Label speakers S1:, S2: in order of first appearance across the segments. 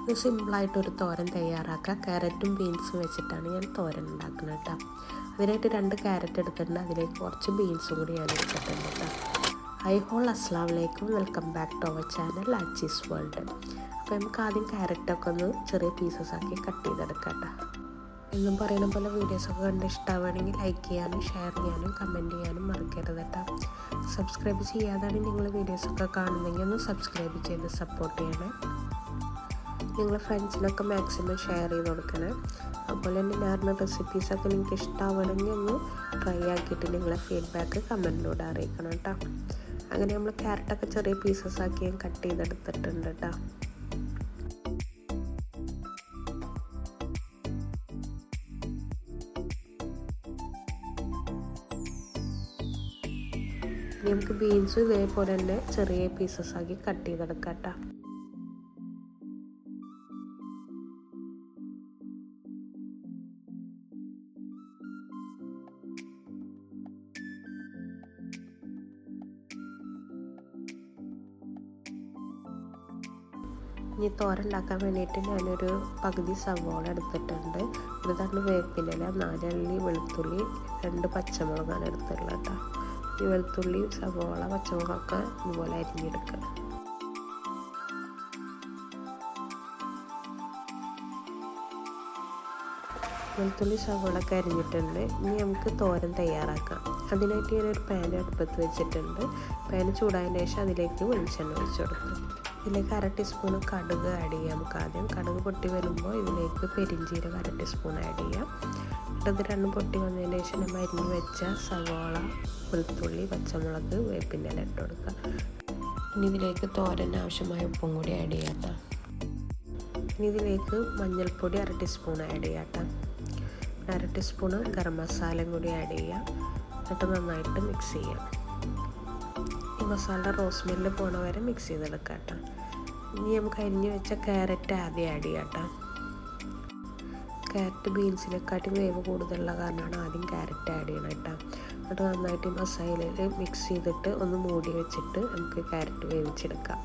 S1: ഇത് സിമ്പിളായിട്ടൊരു തോരൻ തയ്യാറാക്കുക. ക്യാരറ്റും ബീൻസും വെച്ചിട്ടാണ് ഞാൻ തോരൻ ഉണ്ടാക്കുന്നത് കേട്ടോ. അതിനായിട്ട് 2 ക്യാരറ്റ് എടുത്തിട്ടുണ്ട്, അതിലേക്ക് കുറച്ച് ബീൻസും കൂടി ഞാൻ എടുത്തിട്ടുണ്ട് കേട്ടോ. അസ്സലാമു അലൈക്കും, welcome back to our channel Achi's World. അപ്പോൾ നമുക്ക് ആദ്യം ക്യാരറ്റൊക്കെ ഒന്ന് ചെറിയ പീസസ് ആക്കി കട്ട് ചെയ്തെടുക്കാം കേട്ടോ. എന്നും പറയുന്ന പോലെ വീഡിയോസൊക്കെ കണ്ട് ഇഷ്ടമാവുകയാണെങ്കിൽ ലൈക്ക് ചെയ്യാനും ഷെയർ ചെയ്യാനും കമൻറ്റ് ചെയ്യാനും മറക്കരുത് കേട്ടോ. സബ്സ്ക്രൈബ് ചെയ്യാതാണ് നിങ്ങൾ വീഡിയോസൊക്കെ കാണുന്നെങ്കിൽ ഒന്ന് സബ്സ്ക്രൈബ് ചെയ്ത് സപ്പോർട്ട് ചെയ്യണേ. നിങ്ങളെ ഫ്രണ്ട്സിനൊക്കെ മാക്സിമം ഷെയർ ചെയ്ത് കൊടുക്കണം. അതുപോലെ തന്നെ ഞാറുന്ന റെസിപ്പീസൊക്കെ നിങ്ങൾക്ക് ഇഷ്ടമാവണമെങ്കിൽ ഒന്ന് ട്രൈ ആക്കിയിട്ട് നിങ്ങളെ ഫീഡ്ബാക്ക് കമൻറ്റിലൂടെ അറിയിക്കണം കേട്ടോ. അങ്ങനെ നമ്മൾ ക്യാരറ്റൊക്കെ ചെറിയ പീസസ് ആക്കി ഞാൻ കട്ട് ചെയ്തെടുത്തിട്ടുണ്ട് കേട്ടോ. നമുക്ക് ബീൻസും ഇതേപോലെ തന്നെ ചെറിയ പീസസ് ആക്കി കട്ട് ചെയ്തെടുക്കാം കേട്ടോ. ഇനി തോരൻ ഉണ്ടാക്കാൻ വേണ്ടിയിട്ട് ഞാനൊരു പകുതി സവോള എടുത്തിട്ടുണ്ട്. ഒരു തണ്ട് വേപ്പില, 4 അല്ലി വെളുത്തുള്ളി, 2 പച്ചമുളകാണ് എടുത്തിട്ടുള്ളത് കേട്ടോ. ഈ വെളുത്തുള്ളി, സവോള, പച്ചമുളകൊക്കെ ഇതുപോലെ അരിഞ്ഞെടുക്കുക. വെളുത്തുള്ളി സവോളൊക്കെ അരിഞ്ഞിട്ടുണ്ട്. ഇനി നമുക്ക് തോരൻ തയ്യാറാക്കാം. അതിനായിട്ട് ഞാനൊരു പാൻ അടുപ്പത്ത് വെച്ചിട്ടുണ്ട്. പാൻ ചൂടായതിന് ശേഷം അതിലേക്ക് വെളിച്ചെണ്ണ ഒഴിച്ച് കൊടുക്കും. ഇതിലേക്ക് 1/2 ടീസ്പൂൺ കടുക് ആഡ് ചെയ്യാം. നമുക്ക് ആദ്യം കടുക് പൊട്ടി വരുമ്പോൾ ഇതിലേക്ക് പെരിഞ്ചീരകം 1/2 ടീസ്പൂൺ ആഡ് ചെയ്യാം. ഇത് രണ്ടും പൊട്ടി വന്നതിന് ശേഷം നമ്മൾ അരിഞ്ഞ് വെച്ച സവോള, വെളുത്തുള്ളി, പച്ചമുളക്, വേപ്പിൻ്റെ ഇല ഇട്ട് കൊടുക്കുക. ഇനി ഇതിലേക്ക് തോരൻ ആവശ്യമായ ഉപ്പും കൂടി ആഡ് ചെയ്യാം കേട്ടോ. ഇനി ഇതിലേക്ക് മഞ്ഞൾപ്പൊടി 1/2 ടീസ്പൂൺ ആഡ് ചെയ്യാം കേട്ടോ. 1/2 ടീസ്പൂൺ ഗരം മസാലയും കൂടി ആഡ് ചെയ്യാം. എന്നിട്ട് നന്നായിട്ട് മിക്സ് ചെയ്യാം. ഈ മസാല റോസ് മില്ല് പോണ വരെ മിക്സ് ചെയ്തെടുക്കാം കേട്ടോ. ഇനി നമുക്ക് അരിഞ്ഞ് വെച്ച ക്യാരറ്റ് ആദ്യം ആഡ് ചെയ്യാം കേട്ടോ. ക്യാരറ്റ് ബീൻസിനെക്കാട്ടി വേവ് കൂടുതലുള്ള കാരണമാണ് ആദ്യം ക്യാരറ്റ് ആഡ് ചെയ്യണം കേട്ടോ. എന്നിട്ട് നന്നായിട്ട് മസാലയിൽ മിക്സ് ചെയ്തിട്ട് ഒന്ന് മൂടി വെച്ചിട്ട് നമുക്ക് ക്യാരറ്റ് വേവിച്ചെടുക്കാം.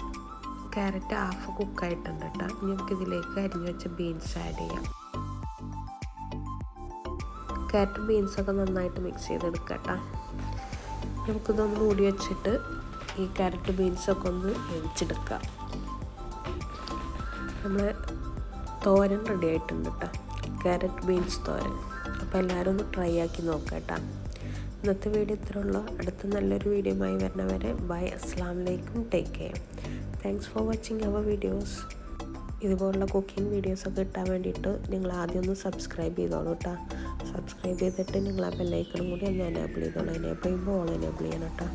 S1: ക്യാരറ്റ് ഹാഫ് കുക്കായിട്ടുണ്ട് കേട്ടോ. ഇനി നമുക്ക് ഇതിലേക്ക് അരിഞ്ഞ് വെച്ച ബീൻസ് ആഡ് ചെയ്യാം. ക്യാരറ്റ് ബീൻസൊക്കെ നന്നായിട്ട് മിക്സ് ചെയ്തെടുക്കാം കേട്ടോ. നമുക്കിതൊന്ന് മൂടി വെച്ചിട്ട് ഈ ക്യാരറ്റ് ബീൻസൊക്കെ ഒന്ന് വേവിച്ചെടുക്കാം. നമ്മൾ തോരൻ റെഡി ആയിട്ടുണ്ട് കേട്ടോ, ക്യാരറ്റ് ബീൻസ് തോരൻ. അപ്പോൾ എല്ലാവരും ഒന്ന് ട്രൈ ആക്കി നോക്കാം കേട്ടോ. ഇന്നത്തെ വീഡിയോ ഇത്രേ ഉള്ളൂ. അടുത്ത നല്ലൊരു വീഡിയോയുമായി വരുന്നവരെ ബൈ, അസ്സലാമു അലൈക്കും, take care. Thanks for watching our videos. ഇതുപോലുള്ള കുക്കിംഗ് വീഡിയോസൊക്കെ കിട്ടാൻ വേണ്ടിയിട്ട് നിങ്ങൾ ആദ്യം ഒന്ന് സബ്സ്ക്രൈബ് ചെയ്തോളൂ കേട്ടോ. സബ്സ്ക്രൈബ് ചെയ്തിട്ട് നിങ്ങൾ ആ ബെല്ലൈക്കണും കൂടി ഒന്ന് എനേബിൾ ചെയ്തോളൂ. എനേബിൾ ചെയ്യുമ്പോൾ ഓൾ എനേബിൾ ചെയ്യണം കേട്ടോ.